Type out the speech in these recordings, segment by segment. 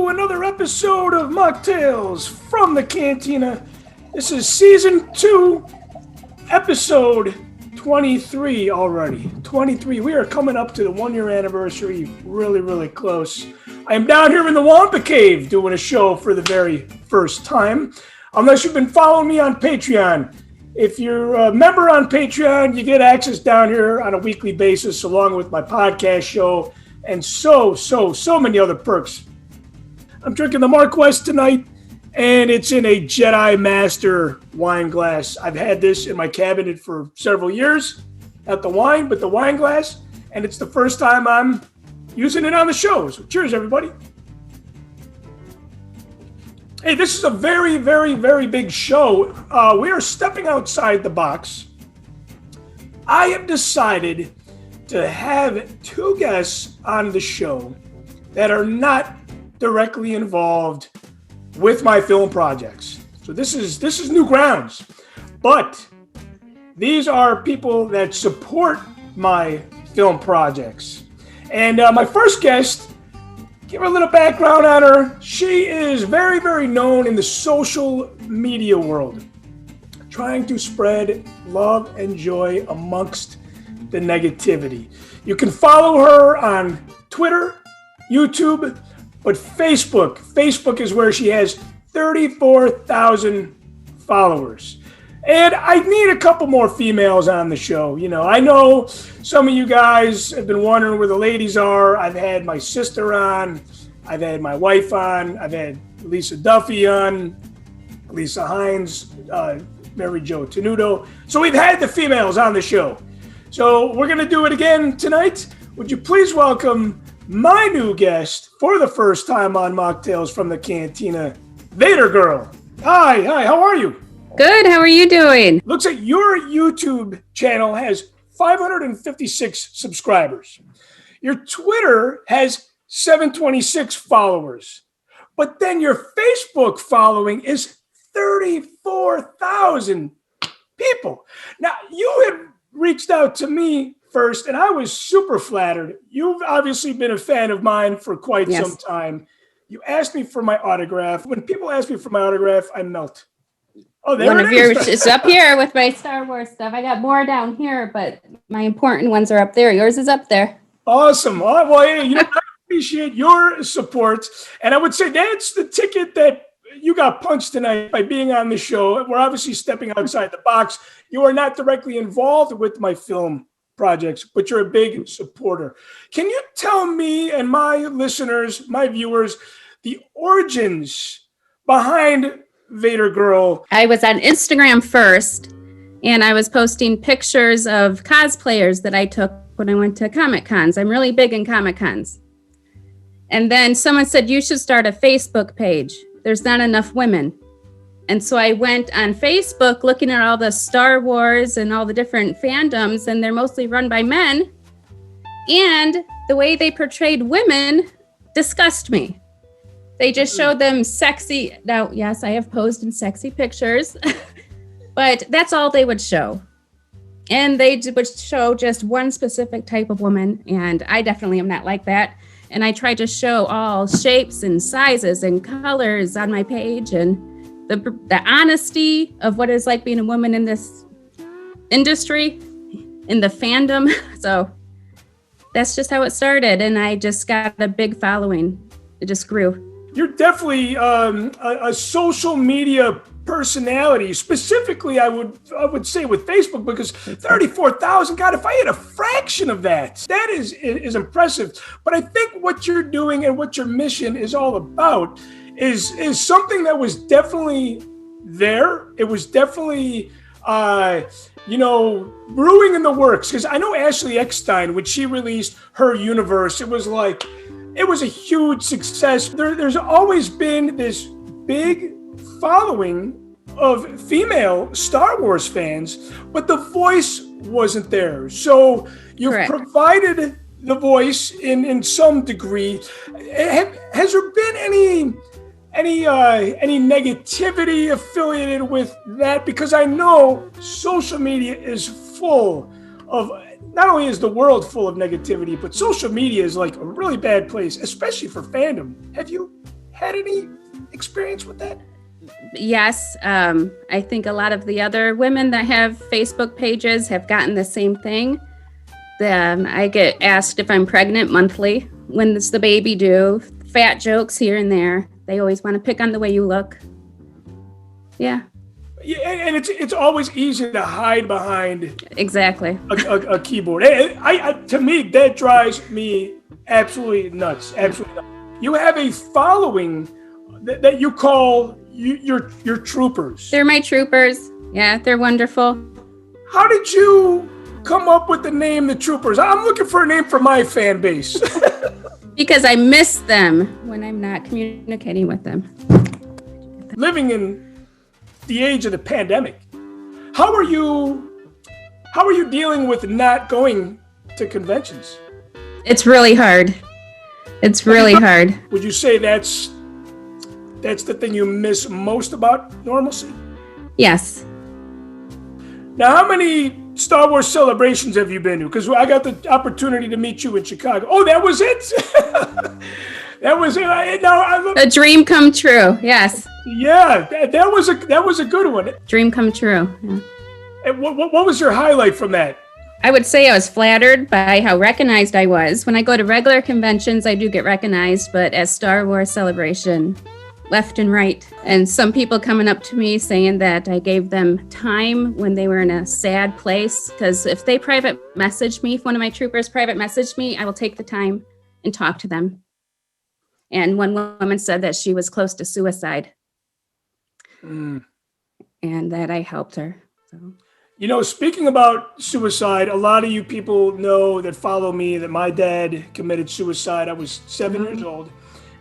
to another episode of Machtails from the Cantina. This is Season 2, Episode 23 already. 23. We are coming up to the 1-year anniversary really close. I am down here in the Wampa Cave doing a show for the very first time. Unless you've been following me on Patreon. If you're a member on Patreon, you get access down here on a weekly basis along with my podcast show and so many other perks. I'm drinking the Mark West tonight, and it's in a Jedi Master wine glass. I've had this in my cabinet for several years. Not the wine, but the wine glass. And it's the first time I'm using it on the show. So cheers, everybody. Hey, this is a very big show. We are stepping outside the box. I have decided to have two guests on the show that are not directly involved with my film projects. So this is new grounds. But these are people that support my film projects. And my first guest, give her a little background on her. She is very known in the social media world, trying to spread love and joy amongst the negativity. You can follow her on Twitter, YouTube, but Facebook is where she has 34,000 followers. And I need a couple more females on the show. You know, I know some of you guys have been wondering where the ladies are. I've had my sister on. I've had my wife on. I've had Lisa Duffy on. Lisa Hines, Mary Jo Tenuto. So we've had the females on the show. So we're going to do it again tonight. Would you please welcome my new guest for the first time on Mocktails from the Cantina, Vadergirl. Hi, how are you? Good, how are you doing? Looks like your YouTube channel has 556 subscribers. Your Twitter has 726 followers. But then your Facebook following is 34,000 people. Now, you have reached out to me first, and I was super flattered. You've obviously been a fan of mine for quite some time. You asked me for my autograph. When people ask me for my autograph, I melt. Oh, there one it of is. yours is up here with my Star Wars stuff. I got more down here, but my important ones are up there. Yours is up there. Awesome. Well, I appreciate your support. And I would say that's the ticket that you got punched tonight by being on the show. We're obviously stepping outside the box. You are not directly involved with my film projects, but you're a big supporter. Can you tell me and my listeners, my viewers, the origins behind Vadergirl? I was on Instagram first, and I was posting pictures of cosplayers that I took when I went to Comic Cons. I'm really big in Comic Cons. And then someone said, you should start a Facebook page. There's not enough women. And so I went on Facebook looking at all the Star Wars and all the different fandoms, and they're mostly run by men. And the way they portrayed women disgusted me. They just showed them sexy. Now, yes, I have posed in sexy pictures, but that's all they would show. And they would show just one specific type of woman, and I definitely am not like that. And I tried to show all shapes and sizes and colors on my page, and the honesty of what it's like being a woman in this industry, in the fandom. So that's just how it started. And I just got a big following. It just grew. You're definitely a social media personality. Specifically, I would say with Facebook, because 34,000, God, if I had a fraction of that, that is impressive. But I think what you're doing and what your mission is all about is something that was definitely there. It was definitely, brewing in the works. Because I know Ashley Eckstein, when she released her universe, it was a huge success. There's always been this big following of female Star Wars fans, but the voice wasn't there. So you've Correct. Provided the voice in some degree. Has there been any negativity affiliated with that? Because I know social media is full of, not only is the world full of negativity, but social media is like a really bad place, especially for fandom. Have you had any experience with that? Yes, I think a lot of the other women that have Facebook pages have gotten the same thing. I get asked if I'm pregnant monthly. When is the baby due? Fat jokes here and there. They always want to pick on the way you look. Yeah. Yeah, and it's always easy to hide behind Exactly a keyboard. To me, that drives me absolutely nuts. Absolutely nuts. You have a following that you call your troopers. They're my troopers. Yeah, they're wonderful. How did you come up with the name the Troopers? I'm looking for a name for my fan base. Because I miss them when I'm not communicating with them. Living in the age of the pandemic, how are you dealing with not going to conventions? It's really hard. It's really hard. Would you say that's the thing you miss most about normalcy? Yes. Now, how many Star Wars celebrations have you been to? Because I got the opportunity to meet you in Chicago. Oh, that was it? That was it. Now, A dream come true. Yes. Yeah, that was a good one. Dream come true. Yeah. And what was your highlight from that? I would say I was flattered by how recognized I was. When I go to regular conventions, I do get recognized, but as Star Wars Celebration, left and right. And some people coming up to me saying that I gave them time when they were in a sad place. Because if they private message me, if one of my troopers private messaged me, I will take the time and talk to them. And one woman said that she was close to suicide. And that I helped her. So. You know, speaking about suicide, a lot of you people know that follow me that my dad committed suicide. I was 7 years old.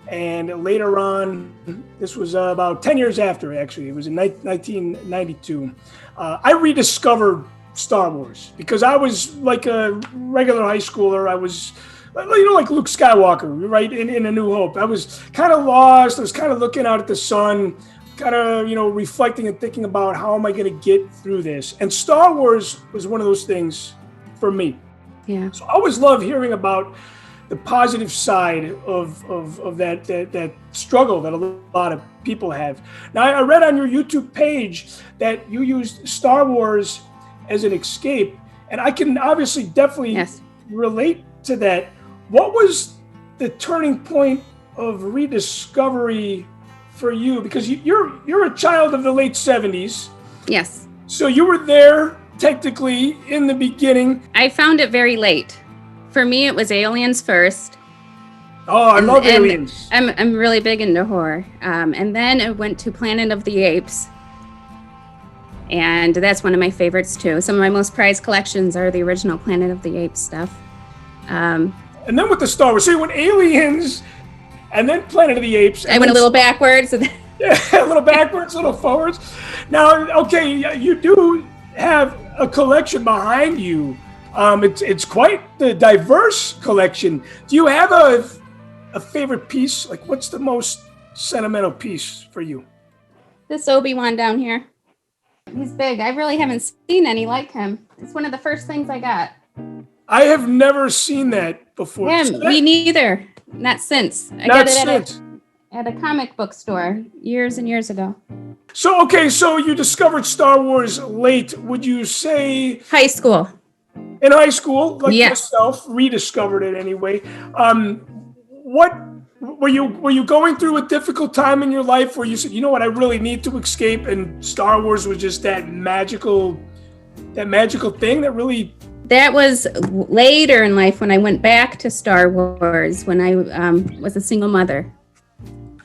And later on, this was about 10 years after, actually. It was in 1992. I rediscovered Star Wars because I was like a regular high schooler. I was, like Luke Skywalker, right, in A New Hope. I was kind of lost. I was kind of looking out at the sun, kind of, reflecting and thinking about how am I going to get through this. And Star Wars was one of those things for me. Yeah. So I always love hearing about the positive side of that struggle that a lot of people have. Now, I read on your YouTube page that you used Star Wars as an escape, and I can obviously definitely relate to that. What was the turning point of rediscovery for you? Because you're a child of the late 70s. Yes. So you were there technically in the beginning. I found it very late. For me, it was Aliens first. Oh, I love Aliens. I'm really big into horror. And then I went to Planet of the Apes. And that's one of my favorites, too. Some of my most prized collections are the original Planet of the Apes stuff. And then with the Star Wars, so you went Aliens, and then Planet of the Apes. I went a little backwards. Yeah, a little backwards, a little forwards. Now, okay, you do have a collection behind you. It's quite the diverse collection. Do you have a favorite piece? Like, what's the most sentimental piece for you? This Obi-Wan down here. He's big. I really haven't seen any like him. It's one of the first things I got. I have never seen that before. Yeah, me neither. Not since. I got it at a comic book store years and years ago. So, okay, so you discovered Star Wars late. Would you say... High school. In high school, like yourself, rediscovered it anyway. What were you going through a difficult time in your life where you said, you know what, I really need to escape, and Star Wars was just that magical thing that really... That was later in life when I went back to Star Wars, when I was a single mother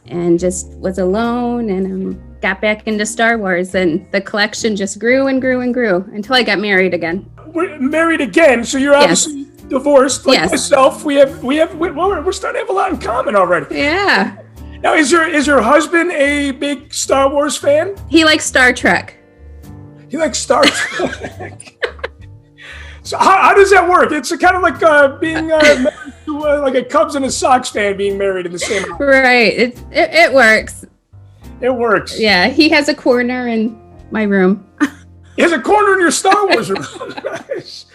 and just was alone and got back into Star Wars, and the collection just grew and grew and grew until I got married again. We're married again, so you're obviously divorced, like myself. We're starting to have a lot in common already. Yeah. Now, is your husband a big Star Wars fan? He likes Star Trek. He likes Star Trek. So how does that work? It's kind of like being married to like a Cubs and a Sox fan being married in the same house. Right. It works. It works. Yeah, he has a corner in my room. He has a corner in your Star Wars room. Nice.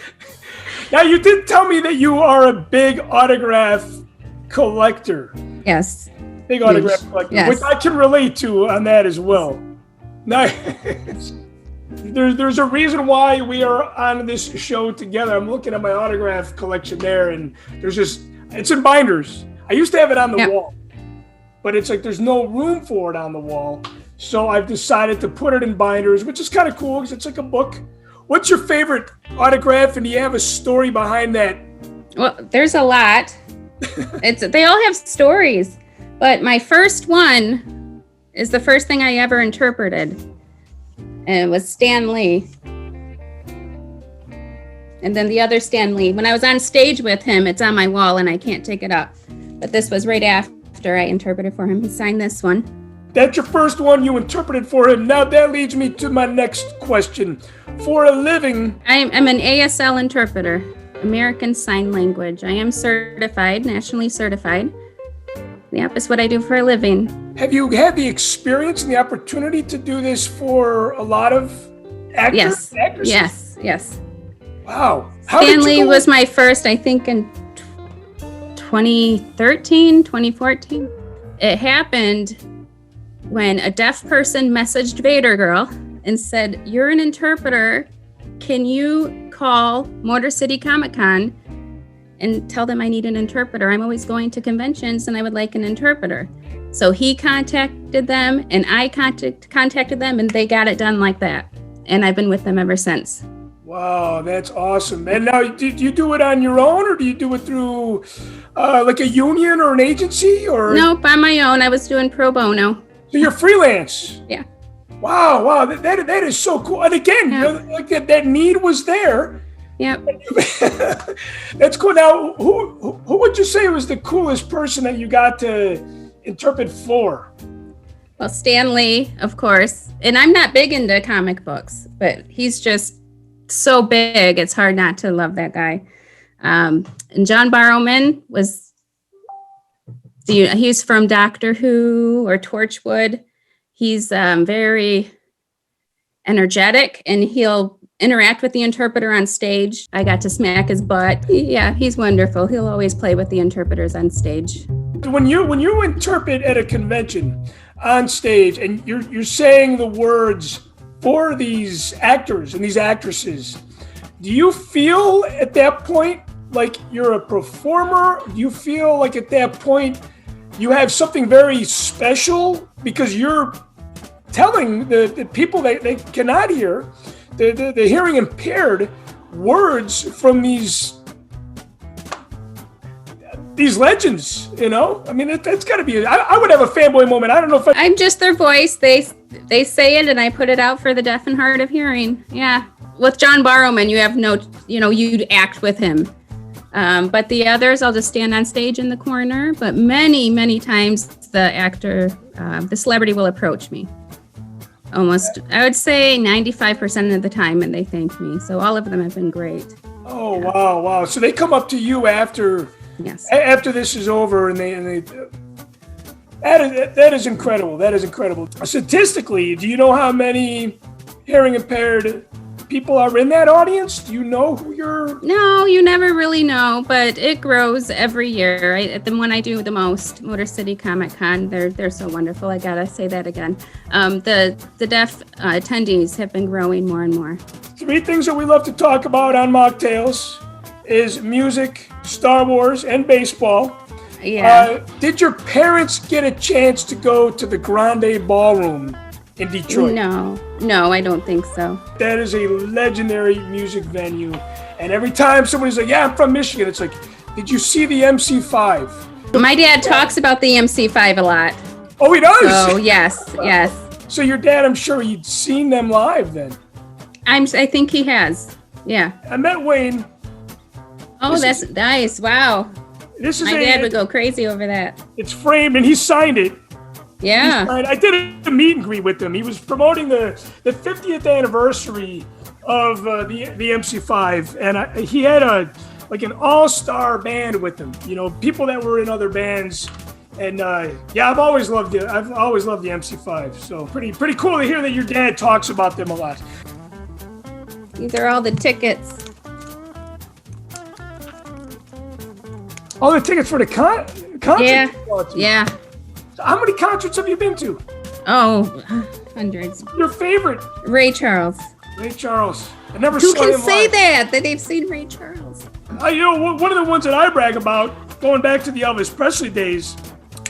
Now, you did tell me that you are a big autograph collector. Yes. Big autograph collector, yes. which I can relate to on that as well. Nice. There's a reason why we are on this show together. I'm looking at my autograph collection there, and it's in binders. I used to have it on the wall, but it's like there's no room for it on the wall. So I've decided to put it in binders, which is kind of cool because it's like a book. What's your favorite autograph, and do you have a story behind that? Well, there's a lot. They all have stories, but my first one is the first thing I ever interpreted, and it was Stan Lee. And then the other Stan Lee, when I was on stage with him, it's on my wall and I can't take it up. But this was right after I interpreted for him. He signed this one. That's your first one you interpreted for him. Now that leads me to my next question. For a living, I'm an ASL interpreter, American Sign Language. I am certified, nationally certified. Yep, it's what I do for a living. Have you had the experience and the opportunity to do this for a lot of actors? Yes, yes. Wow. Stan Lee was my first, I think, in 2013, 2014. It happened when a deaf person messaged Vadergirl and said, "You're an interpreter. Can you call Motor City Comic Con and tell them I need an interpreter? I'm always going to conventions and I would like an interpreter." So he contacted them and I contacted them and they got it done like that. And I've been with them ever since. Wow, that's awesome. And now, do you do it on your own, or do you do it through like a union or an agency? Or Nope, on my own. I was doing pro bono. So you're freelance? Yeah. Wow, that is so cool. And again, you know, like that need was there. Yep. That's cool. Now, who would you say was the coolest person that you got to interpret for? Well, Stan Lee, of course. And I'm not big into comic books, but he's just so big, it's hard not to love that guy. And John Barrowman he's from Doctor Who or Torchwood. He's very energetic and he'll interact with the interpreter on stage. I got to smack his butt. He's wonderful. He'll always play with the interpreters on stage. When you interpret at a convention on stage and you're saying the words for these actors and these actresses, do you feel at that point like you're a performer? Do you feel like at that point you have something very special because you're telling the people that they cannot hear, the hearing impaired, words from these legends, you know? I mean, that's got to be, I would have a fanboy moment. I don't know if I'm just their voice. They say it and I put it out for the deaf and hard of hearing. Yeah. With John Barrowman, you have you'd act with him. But the others, I'll just stand on stage in the corner. But many, many times the actor, the celebrity will approach me. Almost, I would say 95% of the time, and they thank me. So all of them have been great. Oh, yeah. Wow. So they come up to you after this is over, and they that is incredible. That is incredible. Statistically, do you know how many hearing impaired people are in that audience? Do you know who you're? No, you never really know, but it grows every year. The one I do the most, Motor City Comic Con, they're so wonderful. I gotta say that again. The deaf attendees have been growing more and more. 3 things that we love to talk about on Machtails is music, Star Wars, and baseball. Yeah. Did your parents get a chance to go to the Grande Ballroom in Detroit? No, I don't think so. That is a legendary music venue. And every time somebody's like, yeah, I'm from Michigan, it's like, did you see the MC5? My dad talks about the MC5 a lot. Oh, he does? Oh, yes. So your dad, I'm sure he'd seen them live then. I think he has. Yeah. I met Wayne. Oh, that's nice. Wow. My dad would go crazy over that. It's framed and he signed it. Yeah. I did a meet and greet with him. He was promoting the 50th anniversary of the MC5, and he had an all-star band with him. You know, people that were in other bands, and I've always loved it. I've always loved the MC5. So pretty cool to hear that your dad talks about them a lot. These are all the tickets. All the tickets for the concert? Yeah. So How many concerts have you been to? Oh, hundreds. Your favorite? Ray Charles. Ray Charles. I never Who saw can him say live. that they've seen Ray Charles? You know, one of the ones that I brag about, going back to the Elvis Presley days,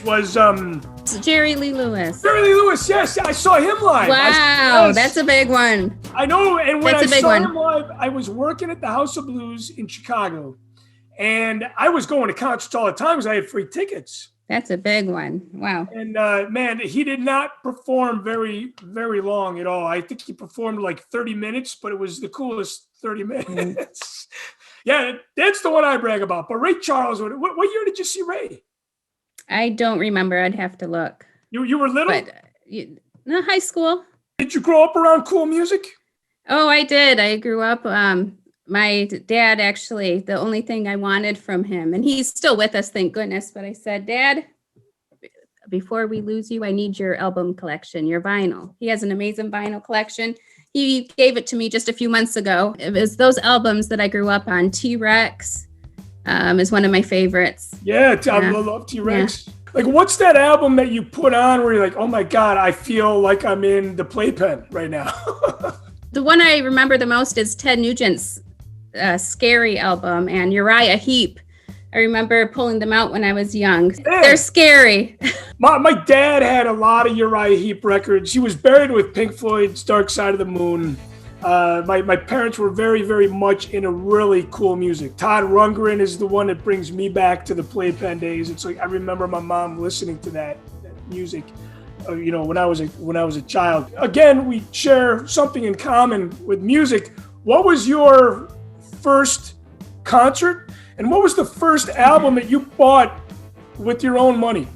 was It's Jerry Lee Lewis. Jerry Lee Lewis. Yes, I saw him live. Wow, Yes. that's a big one. I know. And when That's a I big saw one. him live, I was working at the House of Blues in Chicago, and I was going to concerts all the time because I had free tickets. That's a big one. Wow. And man, he did not perform very, very long at all. I think he performed like 30 minutes, but it was the coolest 30 minutes. Yeah, that's the one I brag about. But Ray Charles, what year did you see Ray? I don't remember. I'd have to look. You were little? But no, high school. Did you grow up around cool music? Oh, I did. I grew up. My dad, actually, the only thing I wanted from him, and he's still with us, thank goodness. But I said, Dad, before we lose you, I need your album collection, your vinyl. He has an amazing vinyl collection. He gave it to me just a few months ago. It was those albums that I grew up on. T-Rex is one of my favorites. Yeah, I love T-Rex. Yeah. Like, what's that album that you put on where you're like, oh my God, I feel like I'm in the playpen right now? The one I remember the most is Ted Nugent's Scary album and Uriah Heep. I remember pulling them out when I was young. Man. They're scary. My dad had a lot of Uriah Heep records. He was buried with Pink Floyd's Dark Side of the Moon. My parents were very, very much into really cool music. Todd Rundgren is the one that brings me back to the playpen days. It's like I remember my mom listening to that music, you know, when I was a child. Again, we share something in common with music. What was your first concert, and what was the first album that you bought with your own money?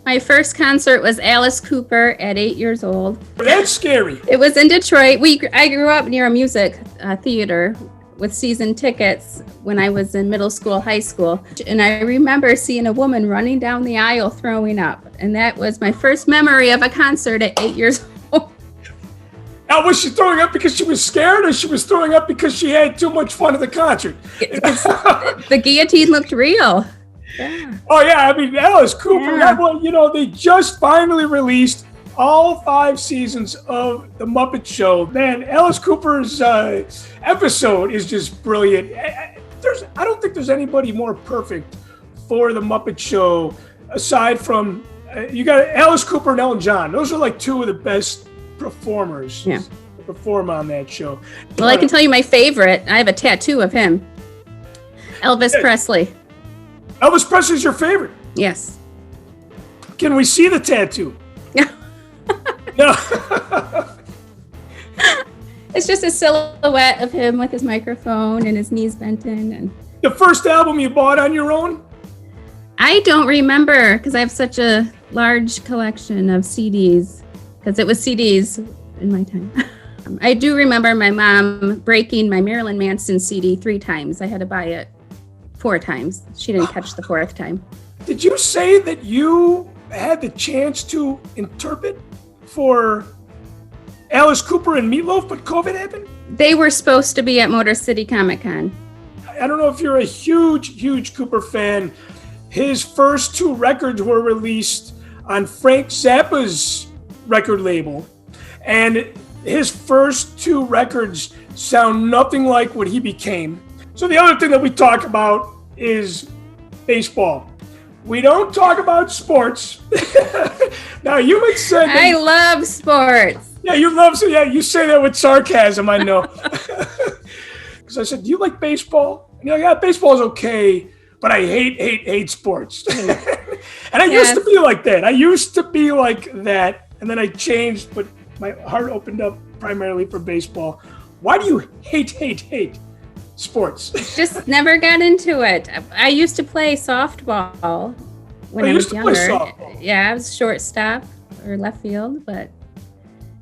My first concert was Alice Cooper at 8 years old. That's scary. It was in Detroit. I grew up near a music theater with season tickets when I was in middle school, high school. And I remember seeing a woman running down the aisle throwing up. And that was my first memory of a concert at 8 years old. Now, was she throwing up because she was scared, or she was throwing up because she had too much fun at the concert? The guillotine looked real. Yeah. Oh, yeah. I mean, Alice Cooper, Yeah. that one, you know, they just finally released all 5 seasons of The Muppet Show. Man, Alice Cooper's episode is just brilliant. I don't think there's anybody more perfect for The Muppet Show aside from, you got Alice Cooper and Ellen John. Those are like 2 of the best performers to perform on that show. Well, I can tell you my favorite. I have a tattoo of him. Elvis Presley. Elvis Presley's your favorite? Yes. Can we see the tattoo? No. It's just a silhouette of him with his microphone and his knees bent in. And The first album you bought on your own? I don't remember because I have such a large collection of CDs because it was CDs in my time. I do remember my mom breaking my Marilyn Manson CD 3 times. I had to buy it 4 times. She didn't catch the 4th time. Did you say that you had the chance to interpret for Alice Cooper and Meatloaf, but COVID happened? They were supposed to be at Motor City Comic Con. I don't know if you're a huge Cooper fan. His first 2 records were released on Frank Zappa's record label. And his first 2 records sound nothing like what he became. So the other thing that we talk about is baseball. We don't talk about sports. Now, you had said that, I love sports. yeah, you say that with sarcasm, I know. Because I said, do you like baseball? And you're like, yeah, baseball's okay, but I hate sports. And I used to be like that. And then I changed, but my heart opened up primarily for baseball. Why do you hate sports? Just never got into it. I used to play softball when I was younger. Yeah, I was shortstop or left field, but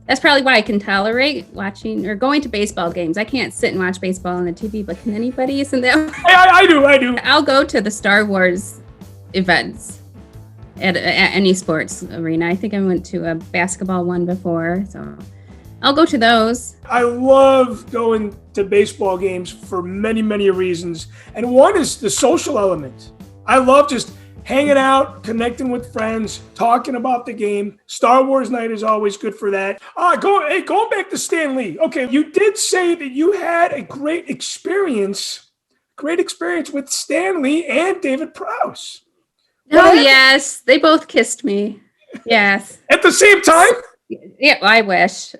that's probably why I can tolerate watching or going to baseball games. I can't sit and watch baseball on the TV, but can anybody? Isn't that? I do. I'll go to the Star Wars events at any sports arena. I think I went to a basketball one before, so I'll go to those. I love going to baseball games for many reasons. And one is the social element. I love just hanging out, connecting with friends, talking about the game. Star Wars night is always good for that. Going back to Stan Lee. Okay, you did say that you had a great experience with Stan Lee and David Prowse. Yes, they both kissed me. Yes. At the same time? Yeah, I wish.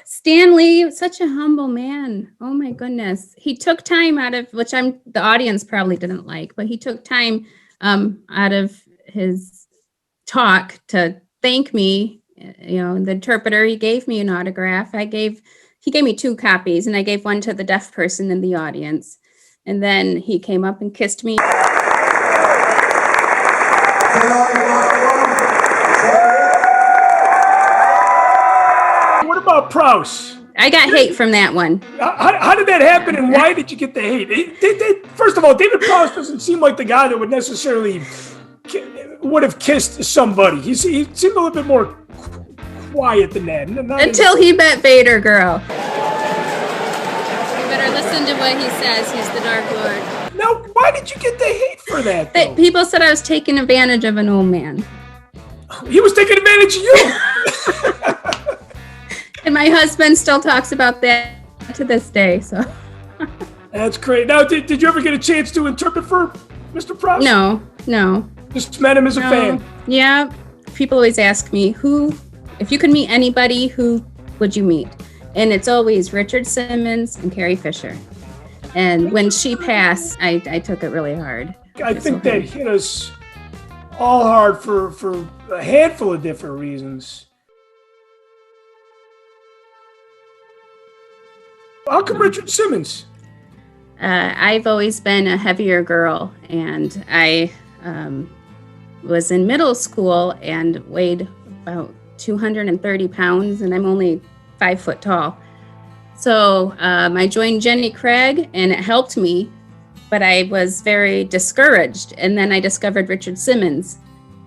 Stan Lee, such a humble man. Oh my goodness. He took time out of, which the audience probably didn't like, but he took time out of his talk to thank me. You know, the interpreter, he gave me an autograph. He gave me 2 copies, and I gave one to the deaf person in the audience. And then he came up and kissed me. What about Prowse? I got hate from that one. How did that happen, and why did you get the hate? First of all, David Prowse doesn't seem like the guy that would necessarily would have kissed somebody. He seemed a little bit more quiet than that. Until he met Vadergirl. You better listen to what he says. He's the Dark Lord. Now, why did you get the hate for that, though? People said I was taking advantage of an old man. He was taking advantage of you. And my husband still talks about that to this day. So that's great. Now, did you ever get a chance to interpret for Mr. Prowse? No. Just met him as a fan. Yeah. People always ask me, if you could meet anybody, who would you meet? And it's always Richard Simmons and Carrie Fisher. And when she passed, I took it really hard. I think that hit us all hard for a handful of different reasons. How come Richard Simmons? I've always been a heavier girl, and I was in middle school and weighed about 230 pounds, and I'm only 5 foot tall. So I joined Jenny Craig, and it helped me, but I was very discouraged. And then I discovered Richard Simmons,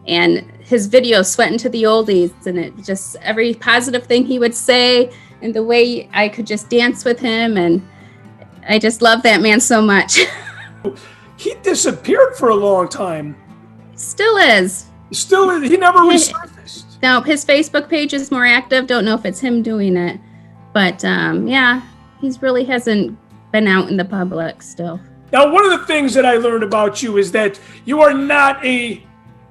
and his videos, Sweatin' to the Oldies, and it just, every positive thing he would say, and the way I could just dance with him, and I just love that man so much. He disappeared for a long time. Still is. He never resurfaced. No, his Facebook page is more active. Don't know if it's him doing it. But yeah, he's really hasn't been out in the public still. Now, one of the things that I learned about you is that you are not a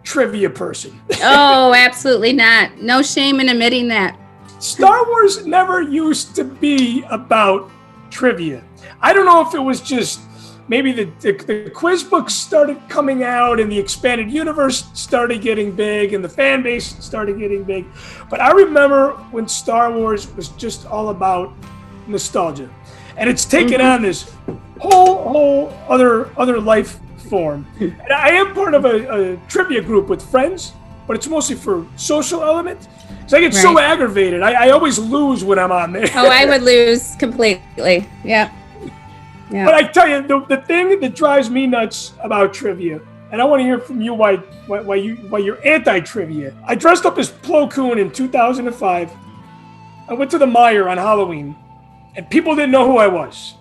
trivia person. Oh, absolutely not. No shame in admitting that. Star Wars never used to be about trivia. I don't know if it was just maybe the quiz books started coming out and the expanded universe started getting big and the fan base started getting big. But I remember when Star Wars was just all about nostalgia. And it's taken on this whole other life form. And I am part of a trivia group with friends, but it's mostly for social element. So I get so aggravated. I always lose when I'm on there. Oh, I would lose completely. Yeah. But I tell you, the thing that drives me nuts about trivia, and I want to hear from you why you're anti-trivia. I dressed up as Plo Koon in 2005. I went to the Meijer on Halloween, and people didn't know who I was.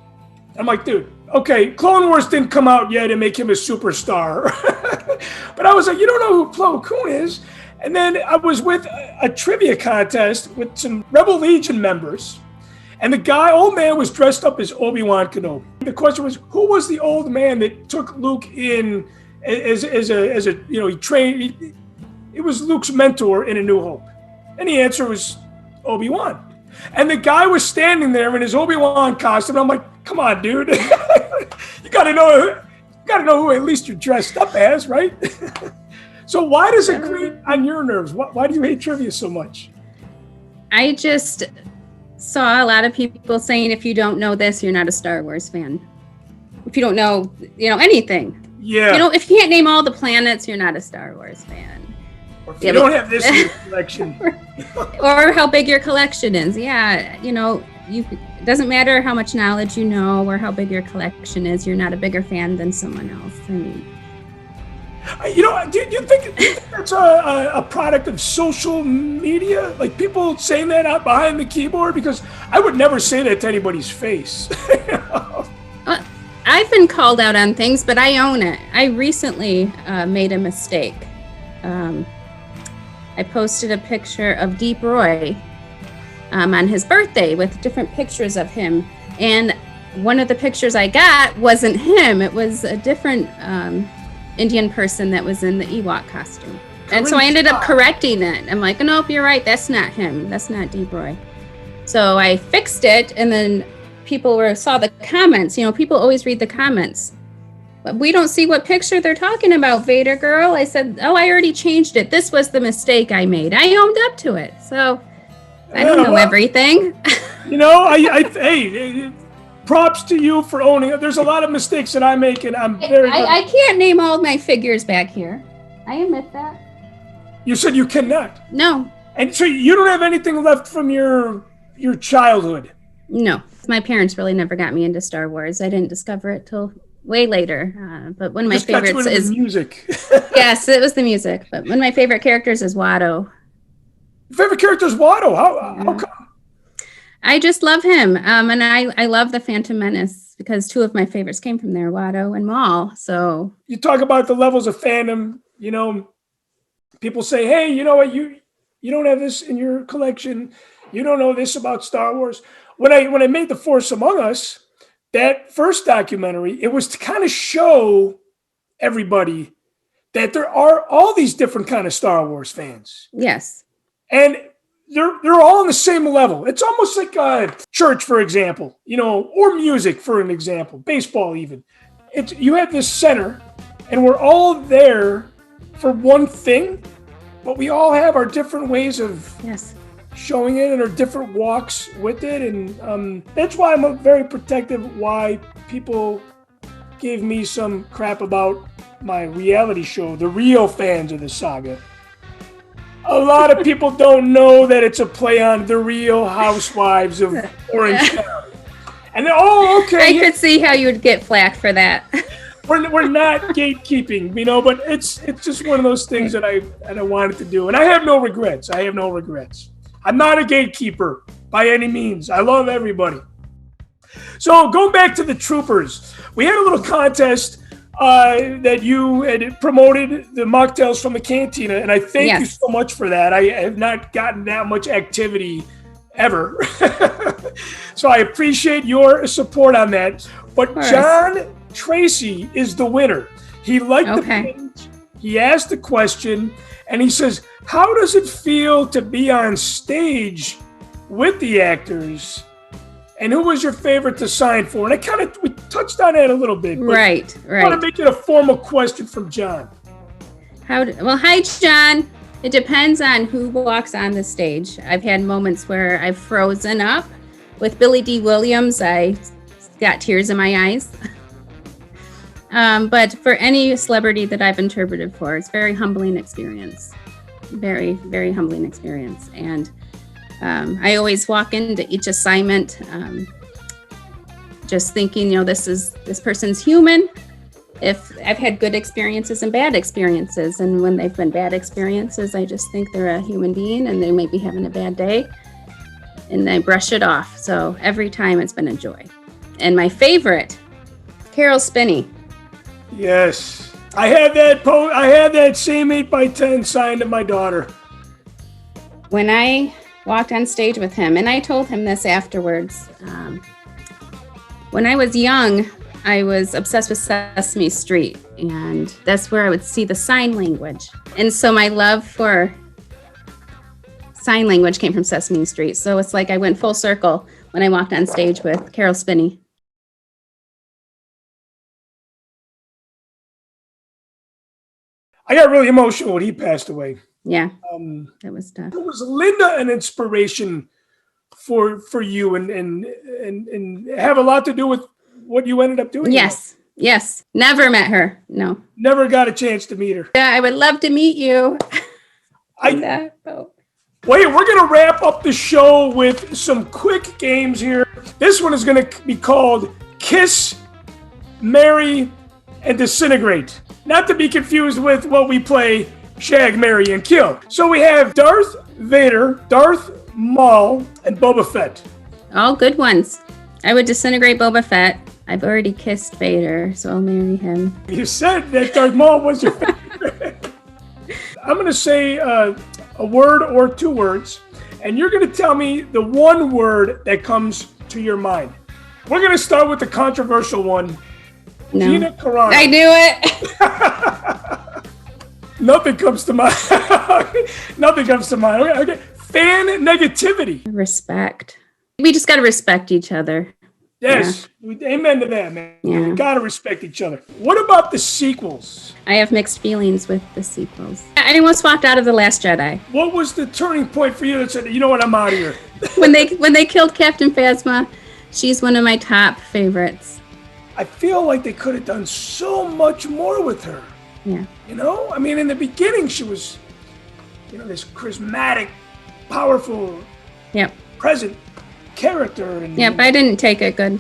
I'm like, dude, okay, Clone Wars didn't come out yet and make him a superstar. But I was like, you don't know who Plo Koon is? And then I was with a trivia contest with some Rebel Legion members. And the old man was dressed up as Obi-Wan Kenobi. The question was, who was the old man that took Luke in as a he trained, it was Luke's mentor in A New Hope. And the answer was Obi-Wan. And the guy was standing there in his Obi-Wan costume. I'm like, come on, dude. You gotta know who at least you're dressed up as, right? So why does it grate on your nerves? Why do you hate trivia so much? I just saw a lot of people saying, if you don't know this, you're not a Star Wars fan. If you don't know, anything. Yeah. If you can't name all the planets, you're not a Star Wars fan. Or if you don't have this in your collection. Or how big your collection is. Yeah. It doesn't matter how much knowledge you know or how big your collection is. You're not a bigger fan than someone else. I mean, do you think that's a product of social media? Like people saying that out behind the keyboard? Because I would never say that to anybody's face. I've I've been called out on things, but I own it. I recently made a mistake. I posted a picture of Deep Roy on his birthday with different pictures of him. And one of the pictures I got wasn't him. It was a different Indian person that was in the Ewok costume. And so I ended up correcting it. I'm like, nope, you're right. That's not him. That's not Deep Roy. So I fixed it, and then people saw the comments. People always read the comments. But we don't see what picture they're talking about, Vadergirl. I said, I already changed it. This was the mistake I made. I owned up to it. So I don't know everything. Hey, props to you for owning it. There's a lot of mistakes that I make, and I'm very... I can't name all my figures back here. I admit that. You said you cannot? No. And so you don't have anything left from your childhood? No. My parents really never got me into Star Wars. I didn't discover it till way later. But one of my favorites is music. Yes, it was the music. But one of my favorite characters is Watto. Your favorite character is Watto? How come? I just love him. And I love the Phantom Menace because two of my favorites came from there, Watto and Maul. So you talk about the levels of fandom. People say, hey, you know what? You don't have this in your collection. You don't know this about Star Wars. When I made The Force Among Us, that first documentary, it was to kind of show everybody that there are all these different kind of Star Wars fans. Yes. And they're all on the same level. It's almost like a church, for example, or music, for an example, baseball even. You have this center, and we're all there for one thing, but we all have our different ways of showing it and our different walks with it. And that's why I'm very protective, why people gave me some crap about my reality show, The Real Fans of the Saga. A lot of people don't know that it's a play on The Real Housewives of Orange County. And they're, okay. I could see how you would get flack for that. We're not gatekeeping, but it's just one of those things that I wanted to do. And I have no regrets. I'm not a gatekeeper by any means. I love everybody. So going back to the Troopers, we had a little contest that you had promoted, the Machtails from the Cantina, and I thank you so much for that. I have not gotten that much activity ever. So I appreciate your support on that. But John Tracy is the winner. He liked the page, he asked the question, and he says, how does it feel to be on stage with the actors? And who was your favorite to sign for? And we touched on that a little bit. Right. I want to make it a formal question from John. Hi, John. It depends on who walks on the stage. I've had moments where I've frozen up. With Billy D. Williams, I got tears in my eyes. But for any celebrity that I've interpreted for, it's a very humbling experience. Very, very humbling experience. And I always walk into each assignment just thinking, this person's human. If I've had good experiences and bad experiences, and when they've been bad experiences, I just think they're a human being and they may be having a bad day, and I brush it off. So every time it's been a joy. And my favorite, Carol Spinney. Yes, I had that same 8x10 signed to my daughter. When I walked on stage with him, and I told him this afterwards, when I was young, I was obsessed with Sesame Street, and that's where I would see the sign language. And so my love for sign language came from Sesame Street. So it's like I went full circle when I walked on stage with Carol Spinney. I got really emotional when he passed away. Yeah, that was tough. Was Linda an inspiration for you and have a lot to do with what you ended up doing? Yes. Never met her. No. Never got a chance to meet her. Yeah, I would love to meet you. Wait, we're going to wrap up the show with some quick games here. This one is going to be called Kiss, Marry, and Disintegrate. Not to be confused with what we play, Shag, Marry, and Kill. So we have Darth Vader, Darth Maul, and Boba Fett. All good ones. I would disintegrate Boba Fett. I've already kissed Vader, so I'll marry him. You said that Darth Maul was your favorite. I'm going to say a word or two words, and you're going to tell me the one word that comes to your mind. We're going to start with the controversial one. No. Gina Carano. I knew it. Nothing comes to mind. Nothing comes to mind. Okay. Fan negativity. Respect. We just got to respect each other. Yes. Yeah. Amen to that, man. Yeah. We got to respect each other. What about the sequels? I have mixed feelings with the sequels. I almost walked out of The Last Jedi. What was the turning point for you that said, you know what, I'm out of here? when they killed Captain Phasma, she's one of my top favorites. I feel like they could have done so much more with her. Yeah. You know? I mean, in the beginning, she was, this charismatic, powerful, present character. And, but I didn't take it good.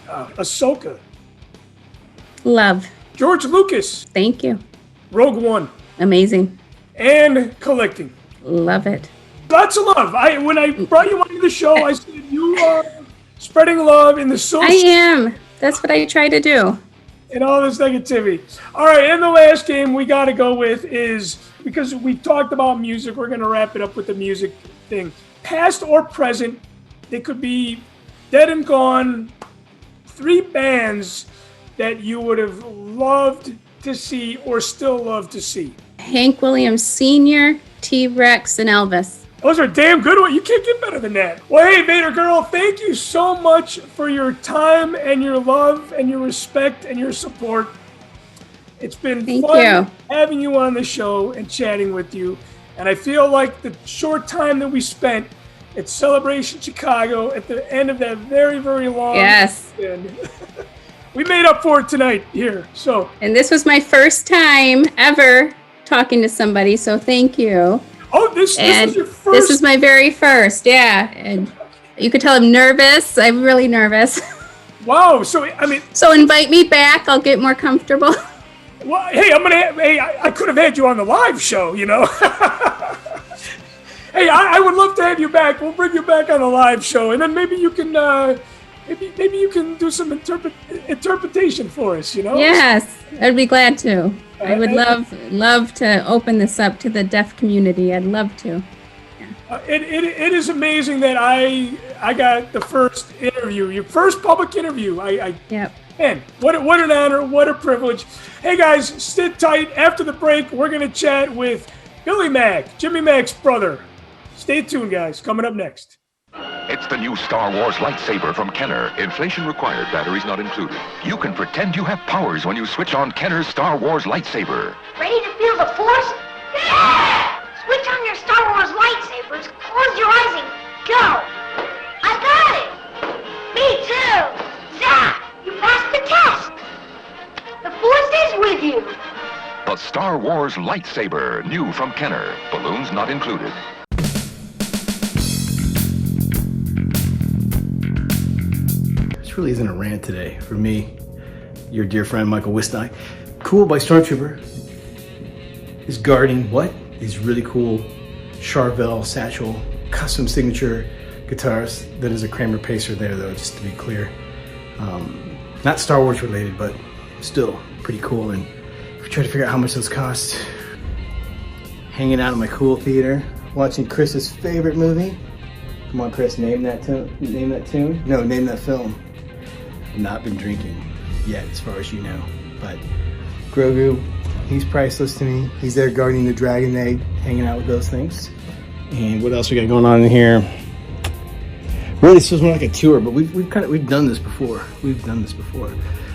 Ahsoka. Love. George Lucas. Thank you. Rogue One. Amazing. And collecting. Love it. Lots of love. When I brought you onto the show, I said you are spreading love in the social. I am. That's what I try to do. And all this negativity. All right, and the last game we got to go with is, because we talked about music, we're going to wrap it up with the music thing. Past or present, they could be dead and gone, 3 bands that you would have loved to see or still love to see. Hank Williams Sr., T-Rex, and Elvis. Those are damn good ones. You can't get better than that. Well, hey, Vadergirl, thank you so much for your time and your love and your respect and your support. It's been fun having you on the show and chatting with you. And I feel like the short time that we spent at Celebration Chicago at the end of that very, very long weekend, we made up for it tonight here. And this was my first time ever talking to somebody, so thank you. Oh, this is your first? This is my very first, And you could tell I'm nervous. I'm really nervous. Wow. So invite me back. I'll get more comfortable. Well, hey, I could have had you on the live show, Hey, I would love to have you back. We'll bring you back on the live show, and then maybe you can maybe you can do some interpretation for us, Yes, I'd be glad to. I would love to open this up to the deaf community. I'd love to. It is amazing that I got the first interview, your first public interview. Man, what an honor, what a privilege. Hey guys, sit tight. After the break, we're gonna chat with Billy Mack, Jimmy Mack's brother. Stay tuned, guys. Coming up next. It's the new Star Wars lightsaber from Kenner. Inflation required, batteries not included. You can pretend you have powers when you switch on Kenner's Star Wars lightsaber. Ready to feel the Force? Yeah! Switch on your Star Wars lightsabers, close your eyes and go! I got it! Me too! Zap! You passed the test! The Force is with you! The Star Wars lightsaber, new from Kenner. Balloons not included. Really isn't a rant today for me, your dear friend Michael Wistock. Cool by Stormtrooper is guarding these really cool Charvel satchel custom signature guitars. That is a Kramer Pacer there though, just to be clear. Not Star Wars related, but still pretty cool. And we try to figure out how much those cost. Hanging out in my cool theater, watching Chris's favorite movie. Come on, Chris, name that tune. No, name that film. Not been drinking yet, as far as you know, but Grogu, he's priceless to me. He's there guarding the Dragon Egg, hanging out with those things. And what else we got going on in here? Really, this was more like a tour, but we've done this before.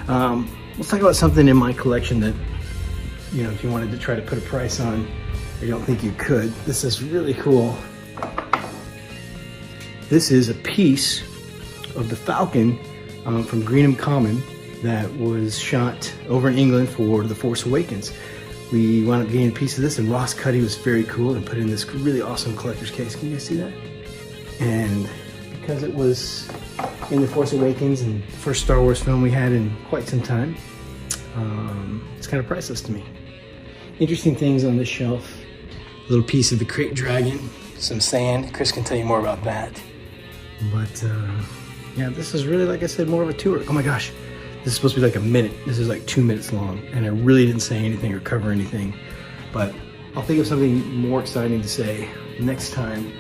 Let's talk about something in my collection that, if you wanted to try to put a price on, I don't think you could. This is really cool. This is a piece of the Falcon from Greenham Common that was shot over in England for The Force Awakens. We wound up getting a piece of this, and Ross Cuddy was very cool and put it in this really awesome collector's case. Can you guys see that? And because it was in The Force Awakens and the first Star Wars film we had in quite some time, it's kind of priceless to me. Interesting things on this shelf. A little piece of the Crate Dragon, some sand. Chris can tell you more about that. But Yeah, this is really, like I said, more of a tour. Oh my gosh, this is supposed to be like a minute. This is like 2 minutes long, and I really didn't say anything or cover anything. But I'll think of something more exciting to say next time.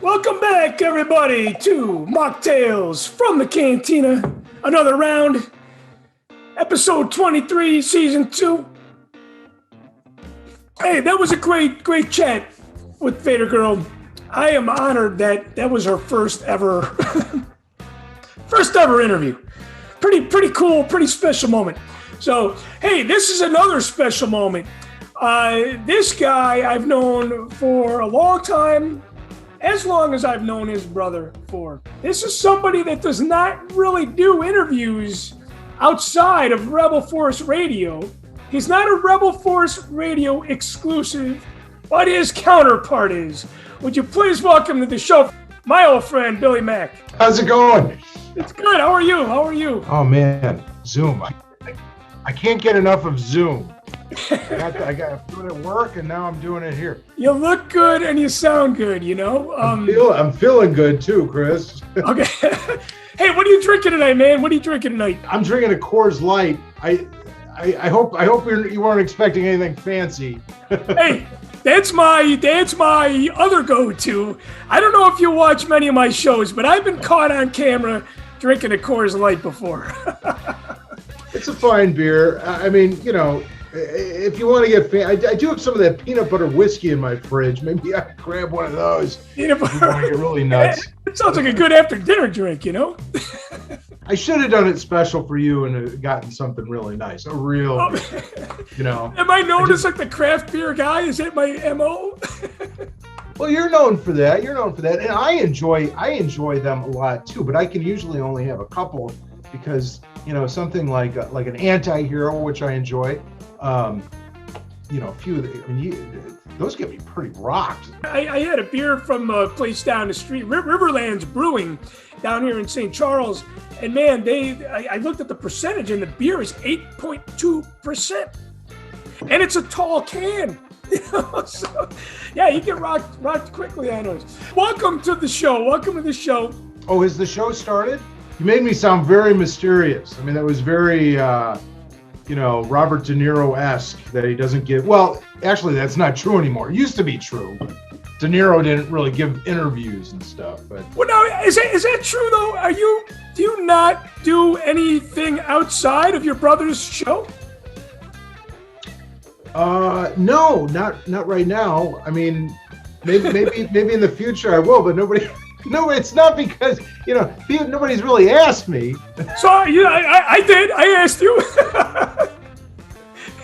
Welcome back, everybody, to Machtails from the Cantina. Another round. Episode 23, Season 2. Hey, that was a great chat with Vadergirl. I am honored that was her first ever interview. Pretty cool, pretty special moment. So, hey, this is another special moment. This guy I've known for a long time, as long as I've known his brother for. This is somebody that does not really do interviews outside of Rebel Force Radio. He's not a Rebel Force Radio exclusive, but his counterpart is. Would you please welcome to the show my old friend, Billy Mack. How's it going? It's good. How are you? Oh, man. Zoom. I can't get enough of Zoom. I got to do it at work, and now I'm doing it here. You look good and you sound good, you know? I'm feeling good, too, Chris. Okay. Hey, what are you drinking tonight, man? What are you drinking tonight? I'm drinking a Coors Light. I hope you weren't expecting anything fancy. Hey, that's my other go-to. I don't know if you watch many of my shows, but I've been caught on camera drinking a Coors Light before. It's a fine beer. I mean, you know, if you want to get fancy, I do have some of that peanut butter whiskey in my fridge. Maybe I could grab one of those. Peanut butter. You want to get really nuts. It sounds like a good after-dinner drink, you know? I should have done it special for you and gotten something really nice. A real, you know. Am I known as like the craft beer guy? Is that my MO? Well, you're known for that. And I enjoy them a lot too, but I can usually only have a couple because, you know, something like an anti-hero, which I enjoy. You know, a few of the, those get me pretty rocked. I had a beer from a place down the street, Riverlands Brewing, down here in St. Charles, and man, I looked at the percentage, and the beer is 8.2%, and it's a tall can. You know, so yeah, you get rocked quickly on those. Welcome to the show. Oh, has the show started? You made me sound very mysterious. I mean, that was very. You know, Robert De Niro-esque that he doesn't give. Well, actually, that's not true anymore. It used to be true. De Niro didn't really give interviews and stuff. But well, now is that true though? Do you not do anything outside of your brother's show? No, not right now. I mean, maybe in the future I will, but nobody. No, it's not because, you know, nobody's really asked me. So I did. I asked you.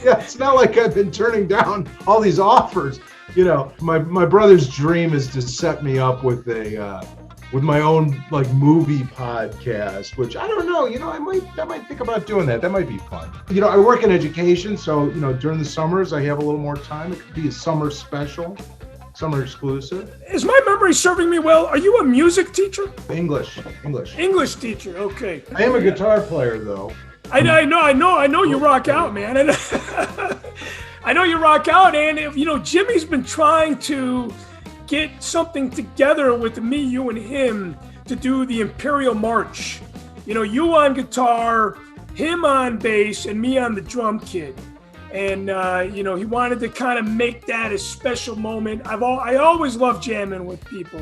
Yeah, it's not like I've been turning down all these offers. You know, my brother's dream is to set me up with with my own like movie podcast, which I don't know. You know, I might think about doing that. That might be fun. You know, I work in education, so you know, during the summers I have a little more time. It could be a summer special. Some are exclusive. Is my memory serving me well? Are you a music teacher? English. English teacher. Okay. I am a guitar player, though. I know you rock out, man. I know you rock out, and you know Jimmy's been trying to get something together with me, you, and him to do the Imperial March. You know, you on guitar, him on bass, and me on the drum kit. And, you know, he wanted to kind of make that a special moment. I always love jamming with people.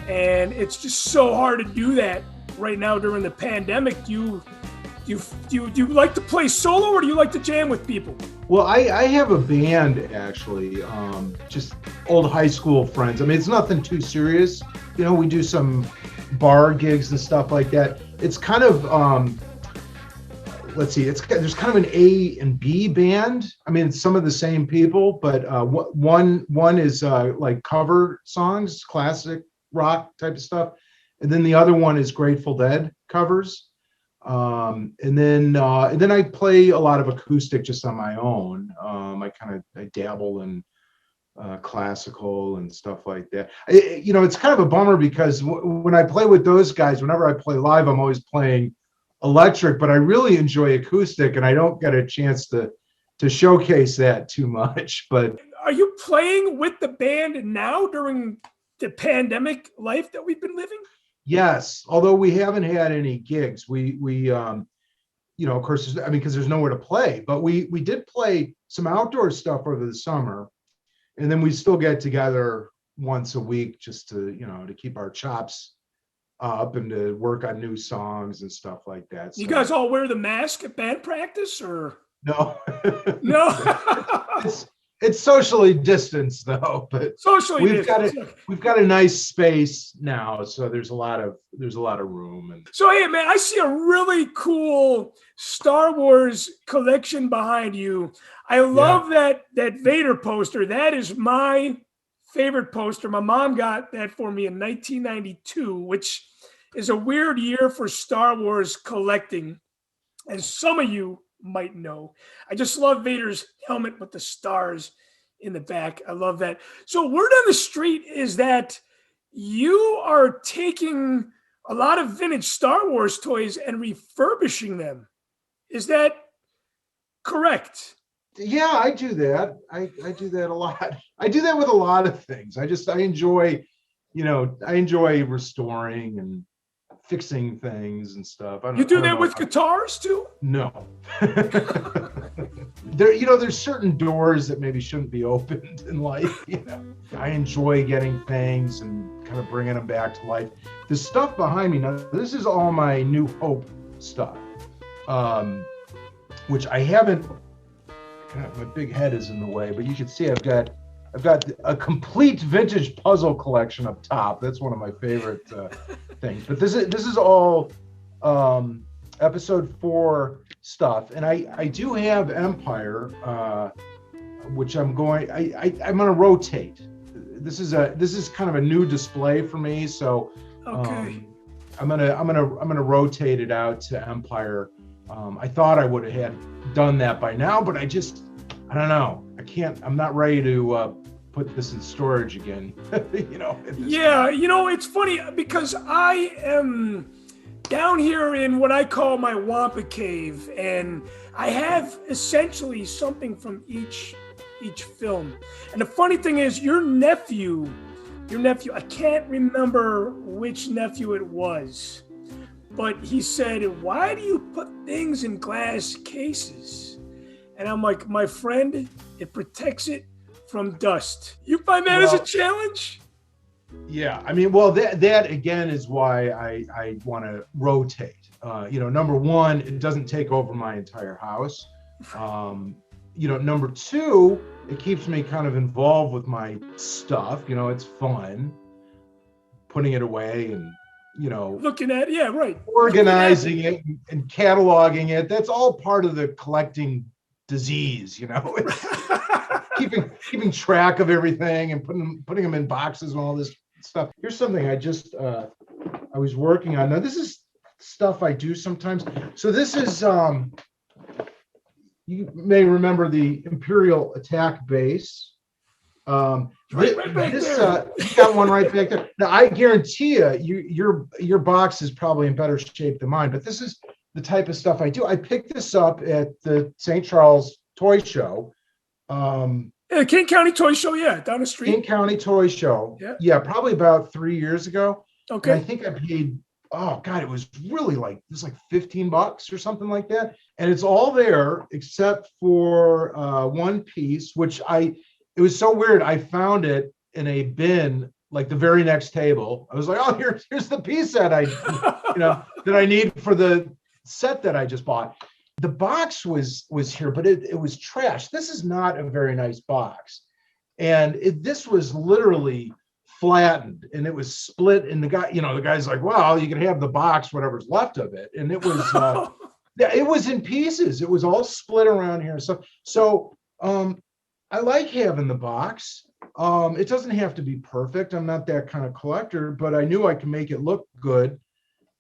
And it's just so hard to do that right now during the pandemic. Do you like to play solo or do you like to jam with people? Well, I have a band, actually, just old high school friends. I mean, it's nothing too serious. You know, we do some bar gigs and stuff like that. It's kind of... let's see, there's kind of an A and B band. I mean, it's some of the same people, but one is like cover songs, classic rock type of stuff, and then the other one is Grateful Dead covers. And then I play a lot of acoustic just on my own. I dabble in classical and stuff like that. You know, it's kind of a bummer because when I play with those guys, whenever I play live, I'm always playing electric, but I really enjoy acoustic, and I don't get a chance to showcase that too much. But are you playing with the band now during the pandemic life that we've been living? Yes, although we haven't had any gigs. We you know, of course, I mean, because there's nowhere to play, but we did play some outdoor stuff over the summer, and then we still get together once a week just to, you know, to keep our chops up and to work on new songs and stuff like that. You So, guys all wear the mask at band practice, or no, no? it's socially distanced though, but Socially we've got distanced. we've got a nice space now, so there's a lot of room. And So hey man, I see a really cool Star Wars collection behind you. I love that Vader poster. That is my favorite poster. My mom got that for me in 1992, which is a weird year for Star Wars collecting, as some of you might know. I just love Vader's helmet with the stars in the back. I love that. So word on the street is that you are taking a lot of vintage Star Wars toys and refurbishing them. Is that correct? yeah, I do that. I do that a lot. I do that with a lot of things. I enjoy, you know, I enjoy restoring and fixing things and stuff. You do that with guitars too? No. There, you know, there's certain doors that maybe shouldn't be opened in life. You know, I enjoy getting things and kind of bringing them back to life. The stuff behind me now, this is all my New Hope stuff, which I haven't. God, my big head is in the way, but you can see I've got a complete vintage puzzle collection up top. That's one of my favorite things. But this is all episode 4 stuff, and I do have Empire, which I'm going to rotate. This is kind of a new display for me, so Okay. I'm gonna rotate it out to Empire. I thought I would have had done that by now, but I don't know. I'm not ready to put this in storage again. You know. Yeah, you know, it's funny because I am down here in what I call my Wampa cave, and I have essentially something from each film. And the funny thing is, your nephew, I can't remember which nephew it was, but he said, "Why do you put things in glass cases?" And I'm like, "My friend, it protects it from dust." You find that as a challenge? Yeah, I mean, well, that again is why I want to rotate. You know, number one, it doesn't take over my entire house. You know, number two, it keeps me kind of involved with my stuff. You know, it's fun putting it away and, you know, Looking at, yeah, right. organizing it and cataloging it. That's all part of the collecting disease, you know. It's keeping track of everything and putting them in boxes and all this stuff. Here's something I was working on. Now this is stuff I do sometimes. So this is you may remember the Imperial attack base. Right back there. You got one right back there. Now I guarantee your box is probably in better shape than mine, but this is the type of stuff I do. I picked this up at the St. Charles Toy Show. Yeah, King County Toy Show, yeah, down the street. King County Toy Show. Yeah. Probably about 3 years ago. Okay. And I think I paid, oh God, it was like $15 or something like that. And it's all there except for one piece, which it was so weird. I found it in a bin, like the very next table. I was like, oh, here's the piece that that I need for the set that I just bought. The box was here, but it was trash. This is not a very nice box. And this was literally flattened and it was split. And the guy's like, well, you can have the box, whatever's left of it. And it was, it was in pieces. It was all split around here. So I like having the box. It doesn't have to be perfect. I'm not that kind of collector, but I knew I could make it look good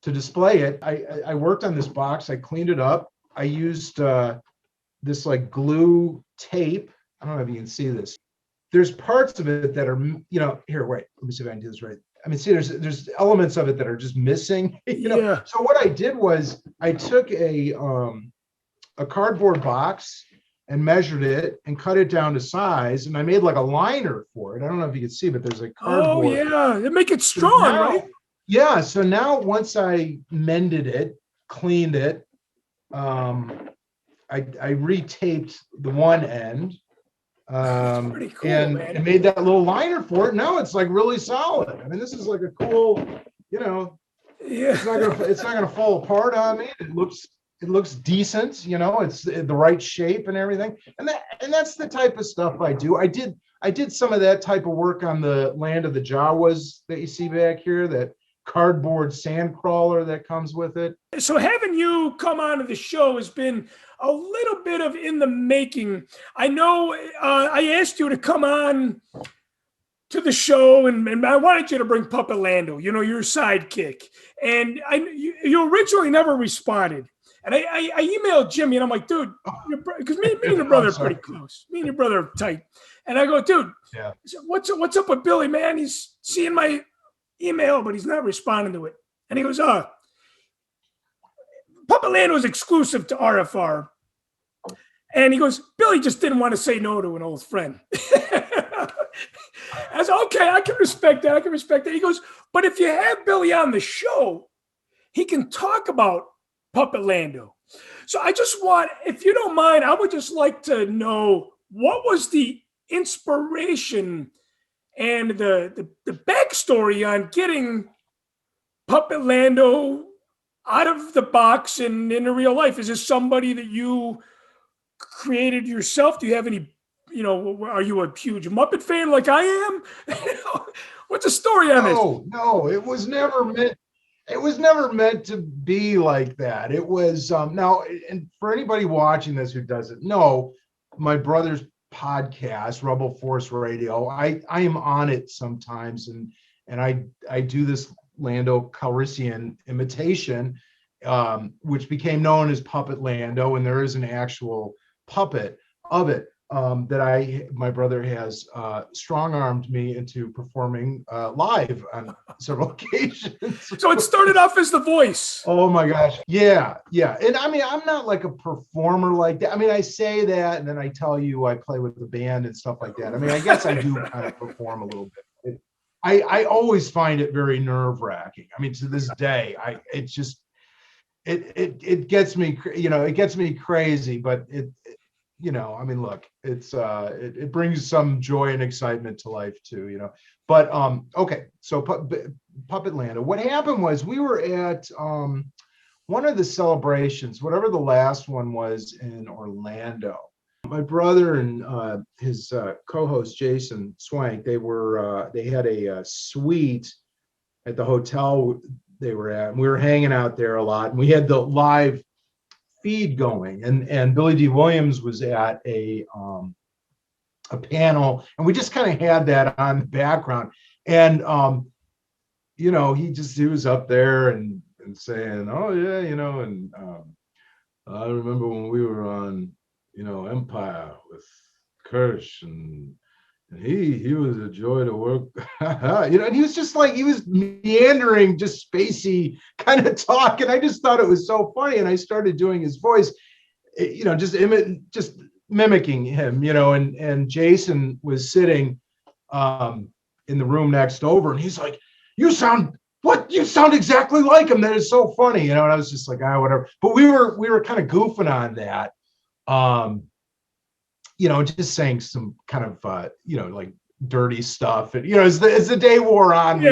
to display it. I worked on this box. I cleaned it up. I used this like glue tape. I don't know if you can see this. There's parts of it that are, here, wait, let me see if I can do this right. I mean, see, there's elements of it that are just missing. Yeah. So what I did was I took a cardboard box and measured it and cut it down to size. And I made like a liner for it. I don't know if you can see, but there's a cardboard. Oh yeah, they make it strong, now, right? Yeah. So now once I mended it, cleaned it, I retaped the one end. Pretty cool, and man. made that little liner for it. Now it's like really solid. I mean, this is like a cool, Yeah. it's not gonna fall apart on me. It looks decent, it's the right shape and everything. And that's the type of stuff I do. I did some of that type of work on the Land of the Jawas that you see back here, that cardboard sand crawler that comes with it. So having you come on to the show has been a little bit of in the making. I know I asked you to come on to the show, and I wanted you to bring Puppet Lando, your sidekick. And you originally never responded. And I emailed Jimmy, and I'm like, dude, because me and your brother are pretty close. Me and your brother are tight. And I go, dude, yeah, what's up with Billy, man? He's seeing my email, but he's not responding to it. And he goes, Puppet Lando is exclusive to RFR. And he goes, Billy just didn't want to say no to an old friend. I said, okay, I can respect that. He goes, but if you have Billy on the show, he can talk about Puppet Lando. So I just want, if you don't mind, I would just like to know, what was the inspiration and the backstory on getting Puppet Lando out of the box and into real life? Is this somebody that you created yourself? Do you have any, are you a huge Muppet fan like I am? What's the story on this? No, it was never meant. It was never meant to be like that. It was now, and for anybody watching this who doesn't know, my brother's podcast, Rebel Force Radio, I am on it sometimes, and I do this Lando Calrissian imitation, which became known as Puppet Lando, and there is an actual puppet of it that my brother has strong-armed me into performing live on several occasions. So it started off as the voice. Oh my gosh. Yeah. And I mean, I'm not like a performer like that. I mean, I say that and then I tell you I play with the band and stuff like that. I mean, I guess I do kind of perform a little bit. I always find it very nerve-wracking. I mean, to this day, it gets me, it gets me crazy, but I mean, look, it brings some joy and excitement to life too, but okay. So Puppet Lando, what happened was we were at one of the celebrations, whatever the last one was in Orlando. My brother and his co-host Jason Swank, they had a suite at the hotel they were at, and we were hanging out there a lot, and we had the live feed going, and Billy D. Williams was at a panel, and we just kind of had that on the background, and he was up there and saying, oh yeah, and I remember when we were on Empire with Kirsch, and he was a joy to work. And he was just like, he was meandering, just spacey kind of talk. And I just thought it was so funny. And I started doing his voice, just mimicking him, and Jason was sitting in the room next over. And he's like, you sound exactly like him. That is so funny. And I was just like, whatever. But we were kind of goofing on that. Just saying some kind of, like dirty stuff. And, as the day wore on, we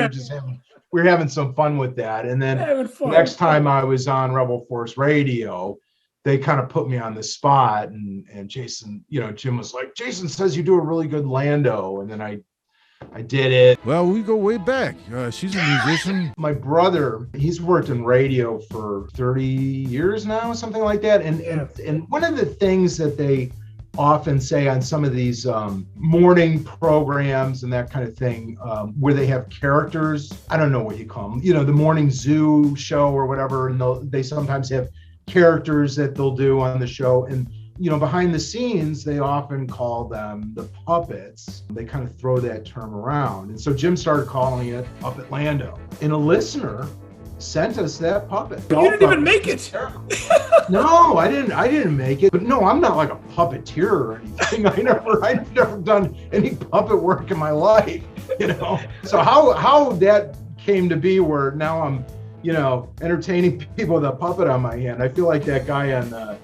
were having some fun with that. And then next time I was on Rebel Force Radio, they kind of put me on the spot, and Jason, Jim was like, Jason says you do a really good Lando. And then I did it. Well, we go way back. She's a musician. My brother, he's worked in radio for 30 years now, something like that. And one of the things that they often say on some of these morning programs and that kind of thing, where they have characters, I don't know what you call them, the morning zoo show or whatever, and they sometimes have characters that they'll do on the show, and behind the scenes they often call them the puppets. They kind of throw that term around, and so Jim started calling it Puppet Lando, and a listener sent us that puppet. You didn't even make it. No, I didn't make it. But no, I'm not like a puppeteer or anything. I've never done any puppet work in my life, you know. So how that came to be where now I'm, you know, entertaining people with a puppet on my hand. I feel like that guy on